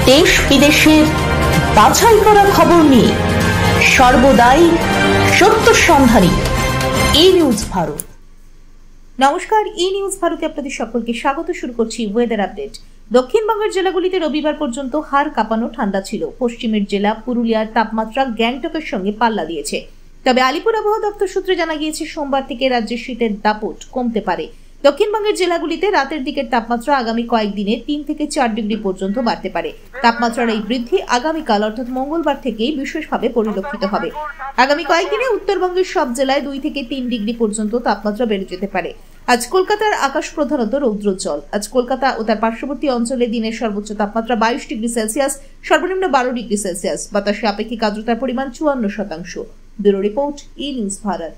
দেশ বিদেশের বাছাই করা খবর নিয়ে সর্বদাই সত্য সন্ধানী ই নিউজ ভারত। নমস্কার, ই নিউজ ভারতে আপনাদের সকলকে স্বাগত। শুরু করছি ওয়েদার আপডেট। দক্ষিণবঙ্গের জেলাগুলিতে রবিবার পর্যন্ত হাড় কাঁপানো ঠান্ডা ছিল। পশ্চিমের জেলা পুরুলিয়ার তাপমাত্রা গ্যাংটকের সঙ্গে পাল্লা দিয়েছে। তবে আলিপুর আবহাওয়া দপ্তর সূত্রে জানা গিয়েছে, সোমবার থেকে রাজ্যে শীতের দাপট কমতে পারে। দক্ষিণবঙ্গের জেলাগুলিতে রাতের দিকের তাপমাত্রা আগামী কয়েকদিনে 3 থেকে 4 ডিগ্রি পর্যন্ত বাড়তে পারে। তাপমাত্রার এই বৃদ্ধি আগামীকাল অর্থাৎ মঙ্গলবার থেকেই বিশেষভাবে পরিলক্ষিত হবে। আগামী কয়েকদিনে উত্তরবঙ্গের সব জেলায় 2 থেকে 3 ডিগ্রি পর্যন্ত তাপমাত্রা বেড়ে যেতে পারে। আজ কলকাতার আকাশ প্রধানত রৌদ্রোজ্জ্বল। আজ কলকাতা ও তার পার্শ্ববর্তী অঞ্চলে দিনের সর্বোচ্চ তাপমাত্রা 22 ডিগ্রি সেলসিয়াস, সর্বনিম্ন 12 ডিগ্রি সেলসিয়াস। বাতাসে আপেক্ষিক আর্দ্রতার পরিমাণ 54%। ব্যুরো রিপোর্ট, ই নিউজ ভারত।